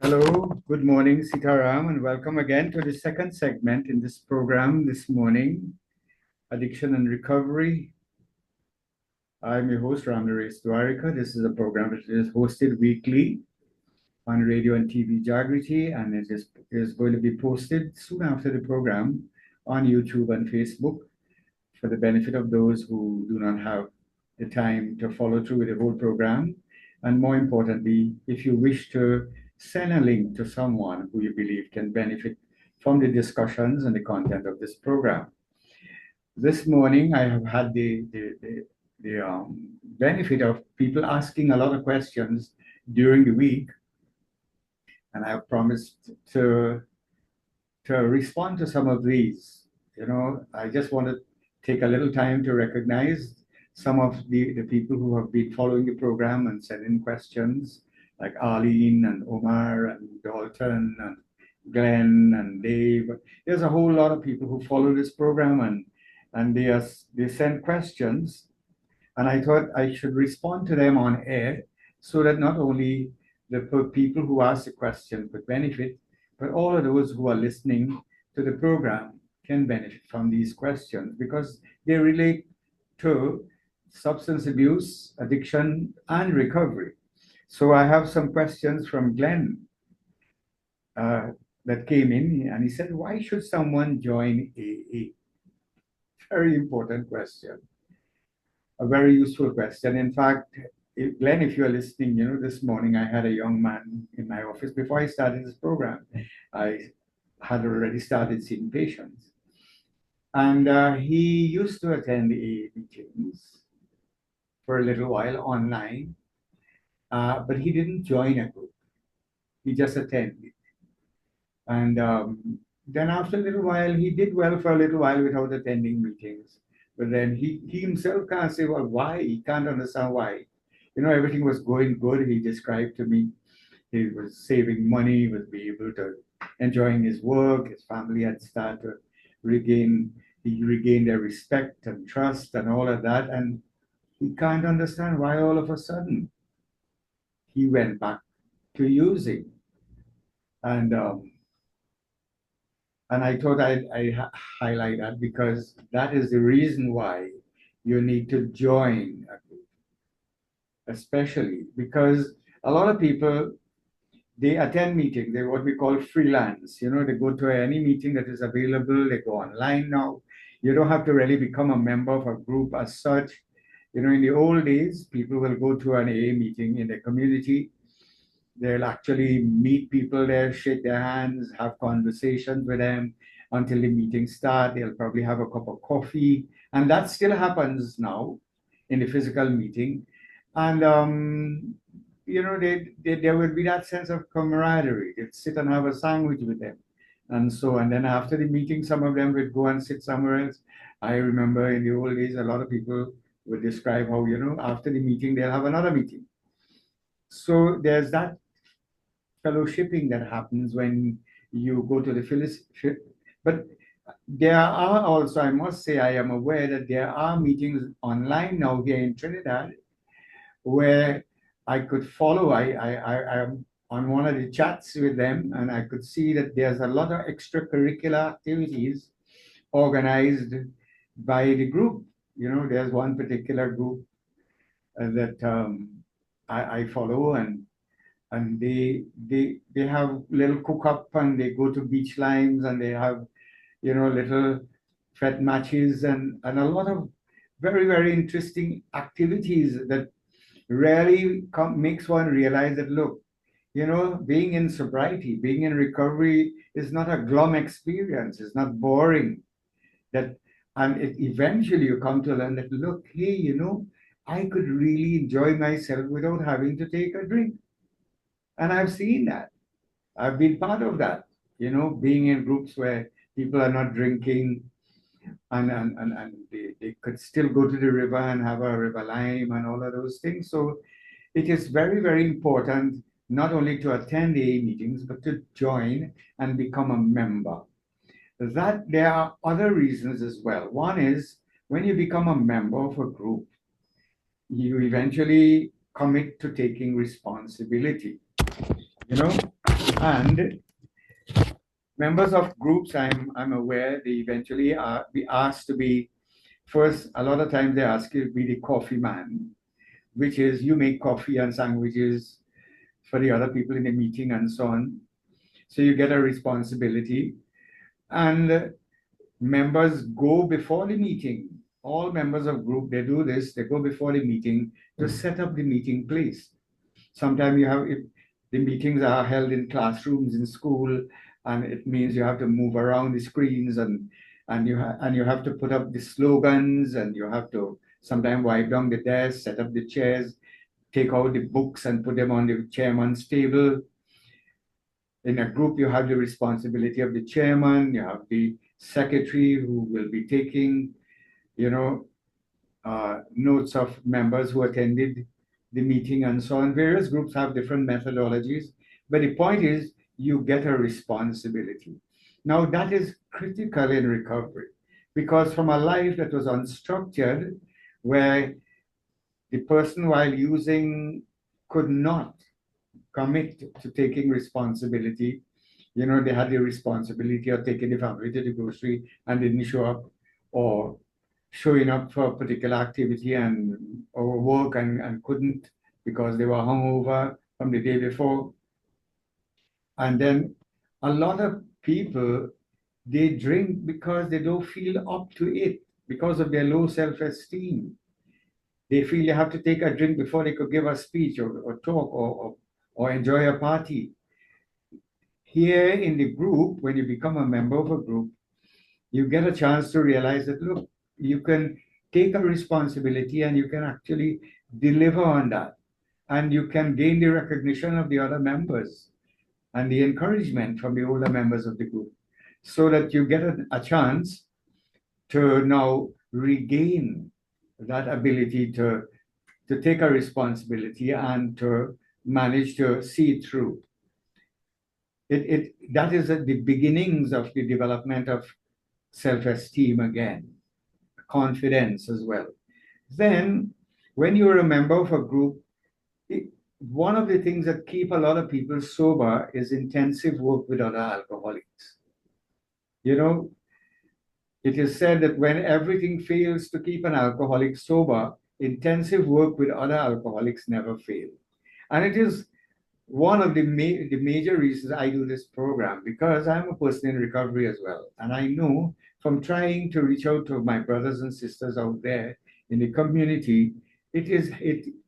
Hello, good morning, Sitaram, and welcome again to the second segment in this program this morning, Addiction and Recovery. I'm your host, Ram Naresh Dwarika. This is a program which is hosted weekly on radio and TV Jagriti, and it is going to be posted soon after the program on YouTube and Facebook for the benefit of those who do not have the time to follow through with the whole program. And more importantly, if you wish to send a link to someone who you believe can benefit from the discussions and the content of this program. This morning, I have had the benefit of people asking a lot of questions during the week, and I have promised to respond to some of these. I just want to take a little time to recognize some of the people who have been following the program and sending questions, like Arlene and Omar and Dalton and Glenn and Dave. There's a whole lot of people who follow this program and they send questions, and I thought I should respond to them on air so that not only the people who ask the question could benefit, but all of those who are listening to the program can benefit from these questions because they relate to substance abuse, addiction, and recovery. So I have some questions from Glenn uh, that came in, and he said, "Why should someone join AA?" Very important question, a very useful question. In fact, Glenn, if you're listening, this morning I had a young man in my office before I started this program. I had already started seeing patients. And he used to attend the meetings for a little while online, but he didn't join a group. He just attended. And then after a little while, he did well for a little while without attending meetings. But then he himself can't say, well, why? He can't understand why. Everything was going good. He described to me he was saving money, he was be able to enjoying his work. His family had started to regain, he regained their respect and trust and all of that. And he can't understand why all of a sudden he went back to using. And I thought I'd highlight that because that is the reason why you need to join a group, especially because a lot of people they attend meetings. They what we call freelance. They go to any meeting that is available. They go online now. You don't have to really become a member of a group as such. In the old days, people will go to an AA meeting in the community. They'll actually meet people there, shake their hands, have conversations with them until the meeting starts. They'll probably have a cup of coffee. And that still happens now in the physical meeting. And there would be that sense of camaraderie. They'd sit and have a sandwich with them. And then after the meeting, some of them would go and sit somewhere else. I remember in the old days, a lot of people would describe how, after the meeting, they'll have another meeting. So there's that fellowshipping that happens when you go to the fellowship. But there are also, I must say, I am aware that there are meetings online now here in Trinidad where I could follow. I am on one of the chats with them, and I could see that there's a lot of extracurricular activities organized by the group. There's one particular group that I follow, and they have little cook up, and they go to beach lines, and they have little fete matches, and a lot of very very interesting activities that really makes one realize that, look, being in sobriety, being in recovery is not a glum experience. It's not boring. That and eventually you come to learn that, look, hey, I could really enjoy myself without having to take a drink. And I've seen that. I've been part of that. Being in groups where people are not drinking, and they could still go to the river and have a river lime and all of those things. So it is very, very important not only to attend AA meetings, but to join and become a member. That there are other reasons as well. One is when you become a member of a group, you eventually commit to taking responsibility. You know, And members of groups, I'm aware they eventually be asked to be first. A lot of times they ask you to be the coffee man, which is you make coffee and sandwiches for the other people in the meeting and so on. So you get a responsibility, and members go before the meeting. All members of group, they do this, they go before the meeting to set up the meeting place. Sometimes you have, if the meetings are held in classrooms in school, and it means you have to move around the screens, and you have to put up the slogans, and you have to sometimes wipe down the desk, set up the chairs, take out the books and put them on the chairman's table. In a group, you have the responsibility of the chairman, you have the secretary who will be taking, you know, notes of members who attended the meeting and so on. Various groups have different methodologies, but the point is you get a responsibility. Now that is critical in recovery, because from a life that was unstructured, where the person while using could not commit to taking responsibility. You know, they had the responsibility of taking the family to the grocery and didn't show up, or showing up for a particular activity and or work and couldn't because they were hungover from the day before. And then a lot of people, they drink because they don't feel up to it, because of their low self-esteem. They feel they have to take a drink before they could give a speech or talk or enjoy a party. Here in the group, when you become a member of a group, you get a chance to realize that, look, you can take a responsibility and you can actually deliver on that. And you can gain the recognition of the other members and the encouragement from the older members of the group, so that you get a chance to now regain that ability to take a responsibility and to manage to see it through. That is at the beginnings of the development of self-esteem again, confidence as well. Then, when you're a member of a group, one of the things that keep a lot of people sober is intensive work with other alcoholics. You know, it is said that when everything fails to keep an alcoholic sober, intensive work with other alcoholics never fail. And it is one of the major reasons I do this program, because I'm a person in recovery as well. And I know from trying to reach out to my brothers and sisters out there in the community, it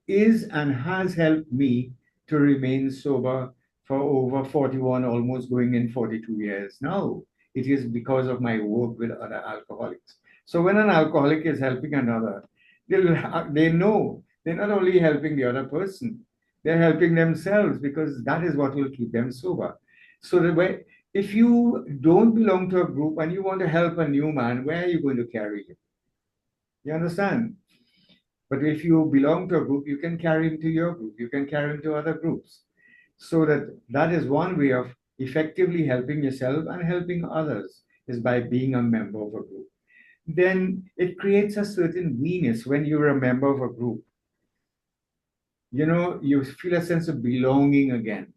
is and has helped me to remain sober for over 41, almost going in 42 years now. It is because of my work with other alcoholics. So when an alcoholic is helping another, they know they're not only helping the other person, they're helping themselves, because that is what will keep them sober. So that if you don't belong to a group and you want to help a new man, where are you going to carry him? You understand? But if you belong to a group, you can carry him to your group, you can carry him to other groups. So that is one way of effectively helping yourself and helping others, is by being a member of a group. Then it creates a certain we-ness when you're a member of a group. You know, you feel a sense of belonging again.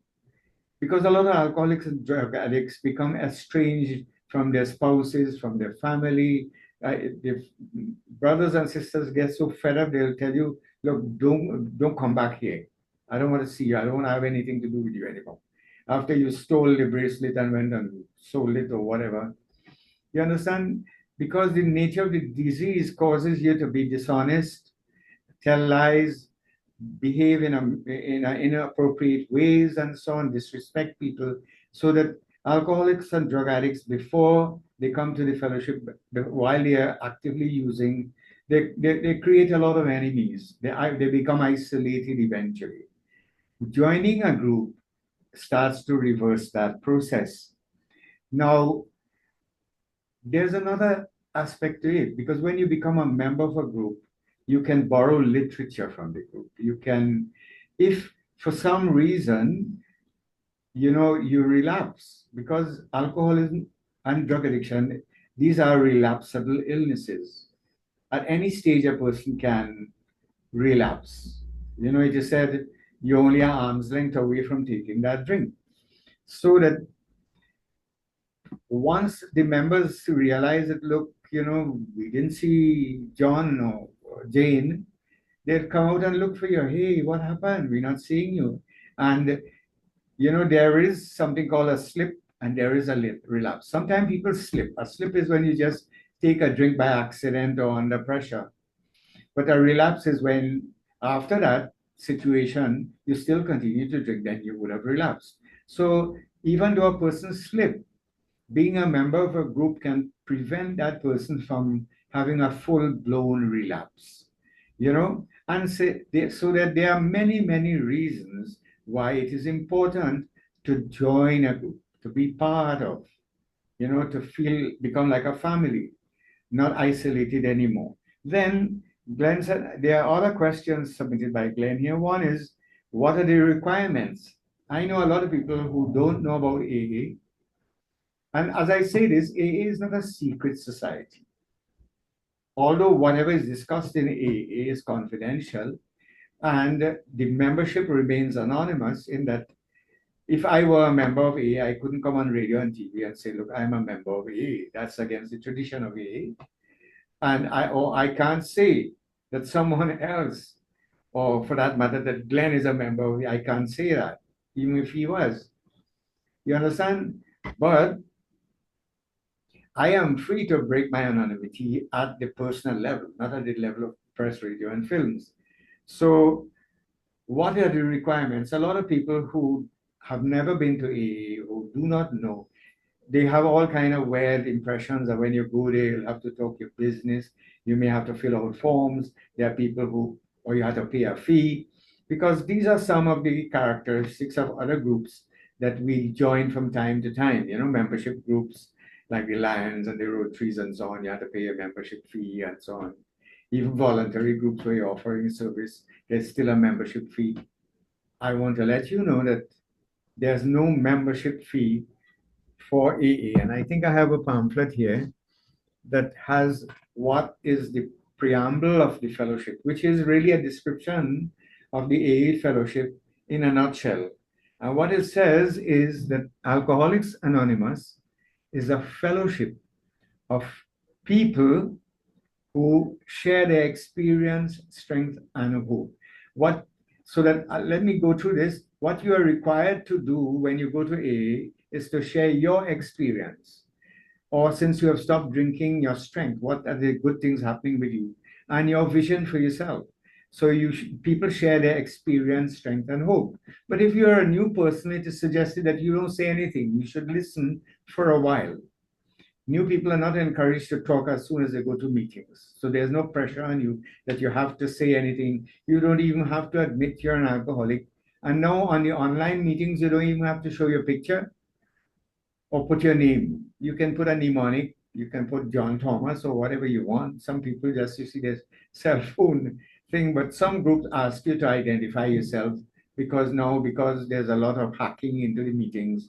Because a lot of alcoholics and drug addicts become estranged from their spouses, from their family. If brothers and sisters get so fed up, they'll tell you, look, don't come back here. I don't want to see you. I don't want to have anything to do with you anymore. After you stole the bracelet and went and sold it or whatever. You understand? Because the nature of the disease causes you to be dishonest, tell lies, behave in inappropriate ways and so on, disrespect people, so that alcoholics and drug addicts, before they come to the fellowship, while they are actively using, they create a lot of enemies. They become isolated eventually. Joining a group starts to reverse that process. Now, there's another aspect to it, because when you become a member of a group, you can borrow literature from the group. You can, if for some reason, you know, you relapse, because alcoholism and drug addiction, these are relapsable illnesses. At any stage, a person can relapse. You know, it is said you only are arm's length away from taking that drink. so that once the members realize that, look, we didn't see John or Jane, they'd come out and look for you. Hey, what happened? We're not seeing you. And, there is something called a slip and there is a relapse. Sometimes people slip. A slip is when you just take a drink by accident or under pressure. But a relapse is when, after that situation, you still continue to drink, then you would have relapsed. So even though a person slipped, being a member of a group can prevent that person from having a full-blown relapse, and so that there are many, many reasons why it is important to join a group, to be part of, to become like a family, not isolated anymore. Then Glenn said there are other questions submitted by Glenn here. One is, what are the requirements? I know a lot of people who don't know about AA. And as I say this, AA is not a secret society. Although whatever is discussed in AA is confidential, and the membership remains anonymous in that if I were a member of AA, I couldn't come on radio and TV and say, look, I'm a member of AA. That's against the tradition of AA. And I can't say that someone else, or for that matter, that Glenn is a member of AA. I can't say that, even if he was. You understand? But I am free to break my anonymity at the personal level, not at the level of press, radio, and films. So, what are the requirements? A lot of people who have never been to AA, who do not know, they have all kind of weird impressions that when you go there, you'll have to talk your business. You may have to fill out forms. There are people or you have to pay a fee, because these are some of the characteristics of other groups that we join from time to time. Membership groups like the Lions and the Rotaries and so on. You have to pay a membership fee and so on. Even voluntary groups where you're offering service, there's still a membership fee. I want to let you know that there's no membership fee for AA. And I think I have a pamphlet here that has what is the preamble of the fellowship, which is really a description of the AA fellowship in a nutshell. And what it says is that Alcoholics Anonymous is a fellowship of people who share their experience, strength, and hope. Let me go through this. What you are required to do when you go to AA is to share your experience, or since you have stopped drinking, your strength, what are the good things happening with you, and your vision for yourself. So people share their experience, strength, and hope. But if you're a new person, it is suggested that you don't say anything. You should listen for a while. New people are not encouraged to talk as soon as they go to meetings. So there's no pressure on you that you have to say anything. You don't even have to admit you're an alcoholic. And now on the online meetings, you don't even have to show your picture or put your name. You can put a mnemonic. You can put John Thomas or whatever you want. Some people just, you see, there's cell phone thing, but some groups ask you to identify yourself because there's a lot of hacking into the meetings.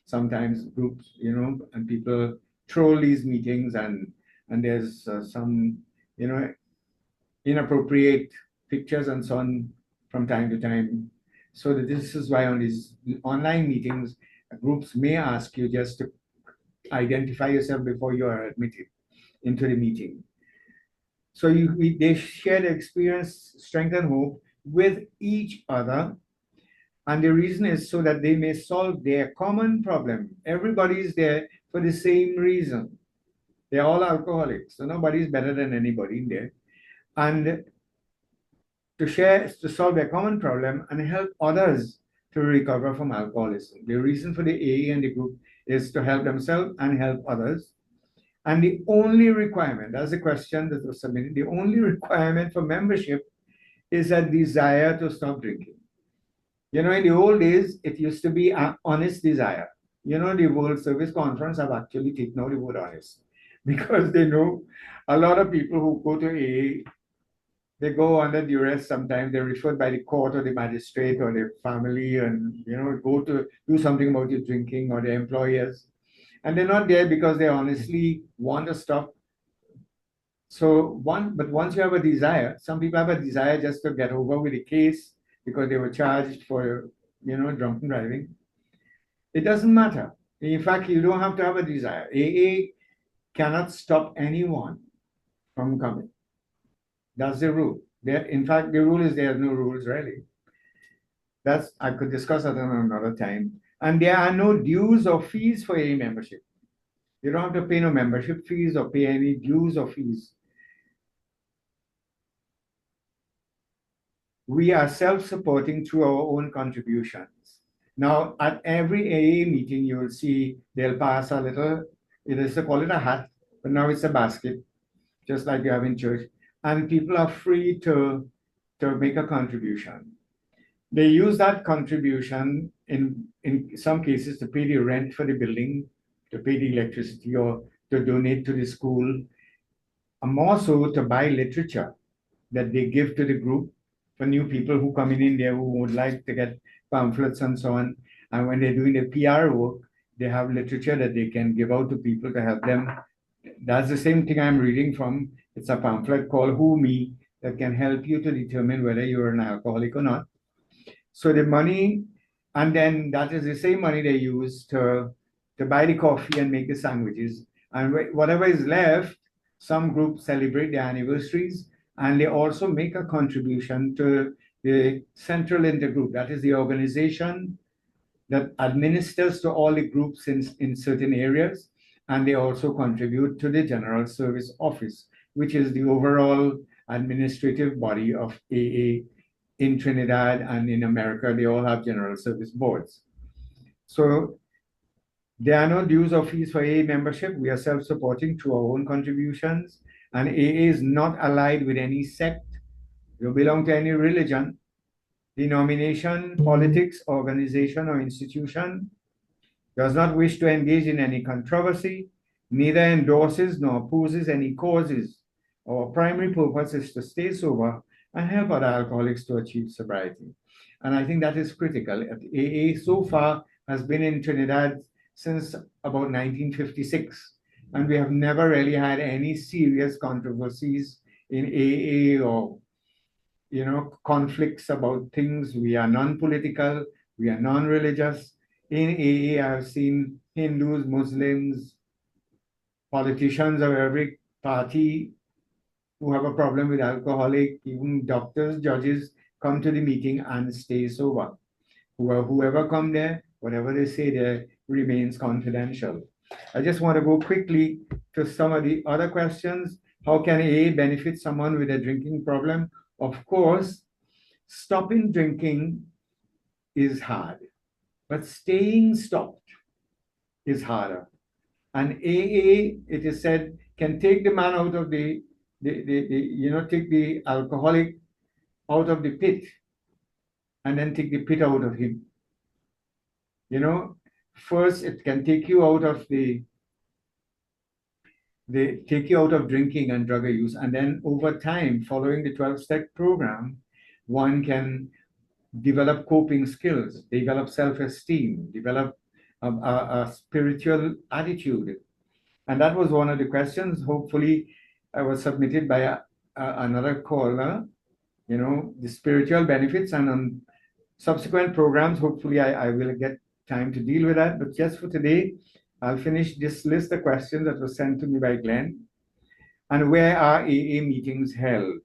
Sometimes groups, and people troll these meetings, and there's some, inappropriate pictures and so on from time to time. So this is why on these online meetings, groups may ask you just to identify yourself before you are admitted into the meeting. So they share their experience, strength, and hope with each other. And the reason is so that they may solve their common problem. Everybody's there for the same reason. They're all alcoholics, so nobody's better than anybody in there. And to solve their common problem and help others to recover from alcoholism. The reason for the AA and the group is to help themselves and help others. And the only requirement, that's the question that was submitted, the only requirement for membership is a desire to stop drinking. In the old days, it used to be an honest desire. The World Service Conference have actually taken out the word honest because they know a lot of people who go to AA, they go under duress. Sometimes they're referred by the court or the magistrate or their family and, go to do something about your drinking or their employers. And they're not there because they honestly want to stop. But once you have a desire, some people have a desire just to get over with the case because they were charged for, drunken driving. It doesn't matter. In fact, you don't have to have a desire. AA cannot stop anyone from coming. That's the rule. In fact, the rule is there's no rules really. I could discuss that on another time. And there are no dues or fees for AA membership. You don't have to pay no membership fees or pay any dues or fees. We are self-supporting through our own contributions. Now, at every AA meeting, you will see they'll pass a little, they call it a hat, but now it's a basket, just like you have in church. And people are free to make a contribution. They use that contribution in some cases to pay the rent for the building, to pay the electricity, or to donate to the school, and more so to buy literature that they give to the group for new people who come in there who would like to get pamphlets and so on. And when they're doing the PR work, they have literature that they can give out to people to help them. That's the same thing I'm reading from. It's a pamphlet called Who Me that can help you to determine whether you're an alcoholic or not. So the money, and then that is the same money they use to buy the coffee and make the sandwiches. And whatever is left, some groups celebrate their anniversaries, and they also make a contribution to the Central Intergroup. That is the organization that administers to all the groups in certain areas. And they also contribute to the General Service Office, which is the overall administrative body of AA in Trinidad and in America. They all have general service boards. So there are no dues or fees for AA membership. We are self-supporting through our own contributions. And AA is not allied with any sect. You belong to any religion, denomination, politics, organization, or institution, does not wish to engage in any controversy, neither endorses nor opposes any causes. Our primary purpose is to stay sober and help other alcoholics to achieve sobriety. And I think that is critical. AA so far has been in Trinidad since about 1956, and we have never really had any serious controversies in AA or conflicts about things. We are non-political, we are non-religious. In AA, I have seen Hindus, Muslims, politicians of every party who have a problem with alcoholic, even doctors, judges, come to the meeting and stay sober. Whoever come there, whatever they say there remains confidential. I just want to go quickly to some of the other questions. How can AA benefit someone with a drinking problem? Of course, stopping drinking is hard, but staying stopped is harder. And AA, it is said, can take the man out of take the alcoholic out of the pit and then take the pit out of him. First it can take you out of take you out of drinking and drug use, and then over time, following the 12-step program, one can develop coping skills, develop self-esteem, develop a spiritual attitude. And that was one of the questions. Hopefully, I was submitted by another caller, the spiritual benefits, and on subsequent programs, hopefully I will get time to deal with that. But just for today, I'll finish this list of questions that was sent to me by Glenn. And where are AA meetings held?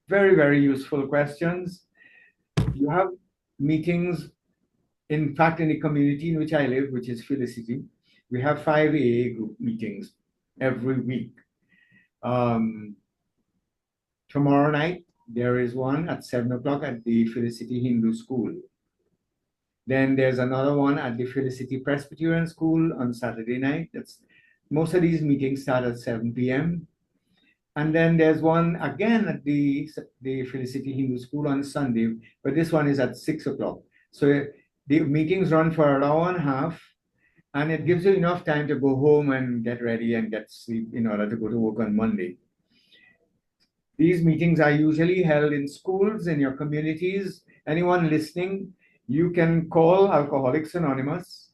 Very, very useful questions. You have meetings, in fact, in the community in which I live, which is Felicity, we have 5 AA group meetings every week. Tomorrow night, there is one at 7 o'clock at the Felicity Hindu School. Then there's another one at the Felicity Presbyterian School on Saturday night. Most of these meetings start at 7 p.m. And then there's one again at the Felicity Hindu School on Sunday, but this one is at 6 o'clock. So the meetings run for an hour and a half, and it gives you enough time to go home and get ready and get sleep in order to go to work on Monday. These meetings are usually held in schools, in your communities. Anyone listening, you can call Alcoholics Anonymous,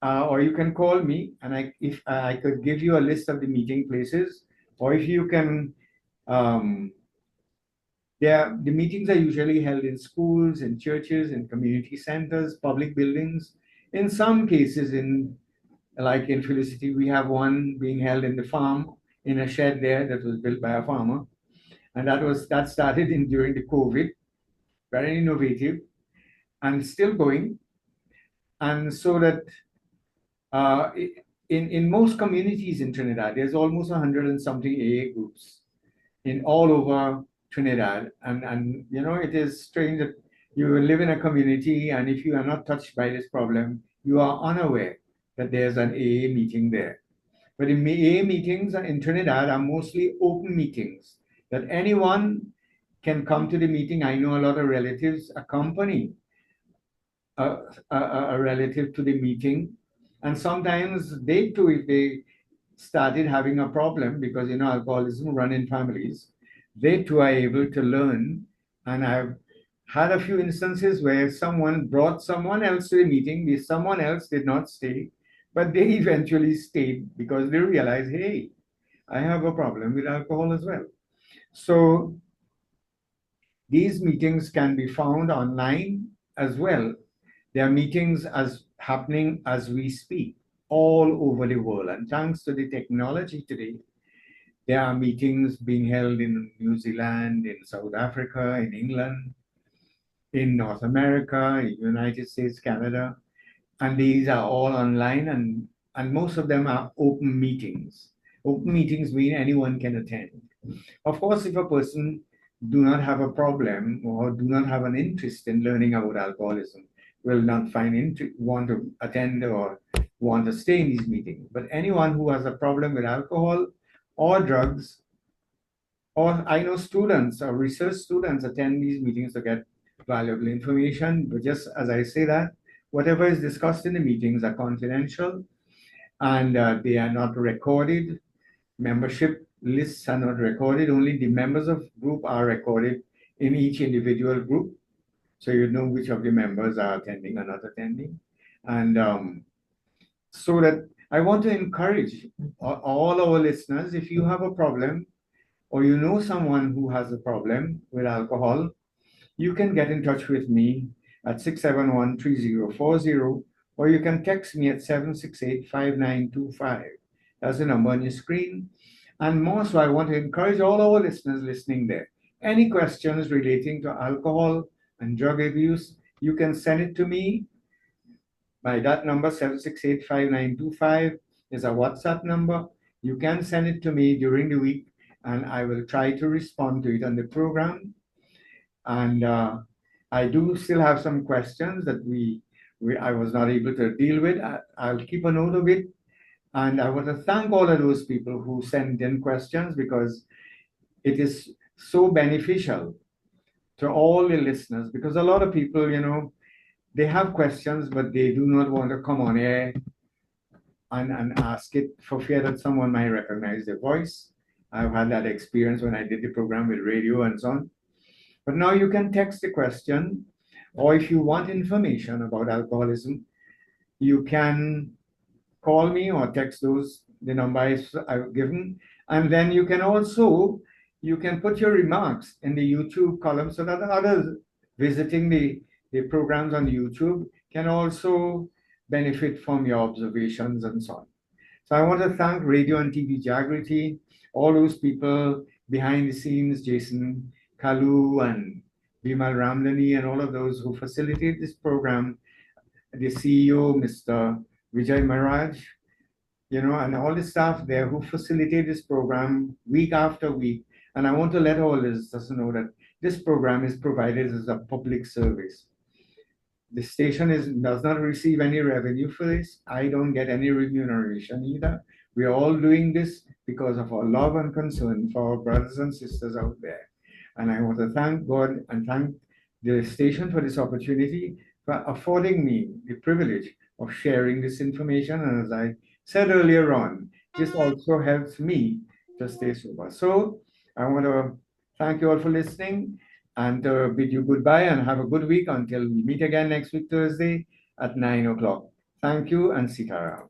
or you can call me, and if I could give you a list of the meeting places, or if you can, the meetings are usually held in schools, in churches, in community centers, public buildings, In some cases, like in Felicity, we have one being held in the farm in a shed there that was built by a farmer, and that started in during the COVID, very innovative and still going. And so that uh, in most communities in Trinidad, there's almost 100 and something AA groups in all over Trinidad, and it is strange that you live in a community, and if you are not touched by this problem, you are unaware that there's an AA meeting there. But the AA meetings in Trinidad are mostly open meetings that anyone can come to the meeting. I know a lot of relatives accompany a, a relative to the meeting, and sometimes they too, if they started having a problem, because alcoholism run in families, they too are able to learn. And I've had a few instances where someone brought someone else to the meeting, someone else did not stay, but they eventually stayed because they realized, hey, I have a problem with alcohol as well. So these meetings can be found online as well. There are meetings as happening as we speak all over the world. And thanks to the technology today, there are meetings being held in New Zealand, in South Africa, in England, in North America, in United States, Canada. And these are all online, and most of them are open meetings. Open meetings mean anyone can attend. Of course, if a person do not have a problem or do not have an interest in learning about alcoholism, will not want to attend or want to stay in these meetings. But anyone who has a problem with alcohol or drugs, or I know students or research students attend these meetings to get valuable information. But just as I say that, whatever is discussed in the meetings are confidential, and they are not recorded. Membership lists are not recorded. Only the members of group are recorded in each individual group, so you know which of the members are attending or not attending. And so that I want to encourage all our listeners, if you have a problem or you know someone who has a problem with alcohol, you can get in touch with me at 671-3040, or you can text me at 768-5925. That's the number on your screen. And more so, I want to encourage all our listeners listening there. Any questions relating to alcohol and drug abuse, you can send it to me by that number, 768-5925 is a WhatsApp number. You can send it to me during the week, and I will try to respond to it on the program. And I do still have some questions that I was not able to deal with. I'll keep a note of it. And I want to thank all of those people who sent in questions, because it is so beneficial to all the listeners, because a lot of people, they have questions, but they do not want to come on air and ask it for fear that someone might recognize their voice. I've had that experience when I did the program with radio and so on. But now you can text the question, or if you want information about alcoholism, you can call me or text the numbers I've given. And then you can put your remarks in the YouTube column, so that others visiting the programs on YouTube can also benefit from your observations and so on. So I want to thank Radio and TV Jagriti, all those people behind the scenes, Jason Kalu and Bimal Ramlani, and all of those who facilitate this program, the CEO, Mr. Vijay Maharaj, and all the staff there who facilitate this program week after week. And I want to let all listeners know that this program is provided as a public service. The station does not receive any revenue for this. I don't get any remuneration either. We are all doing this because of our love and concern for our brothers and sisters out there. And I want to thank God and thank the station for this opportunity, for affording me the privilege of sharing this information. And as I said earlier on, this also helps me to stay sober. So I want to thank you all for listening, and bid you goodbye and have a good week until we meet again next week, Thursday at 9 o'clock. Thank you, and Sitaram.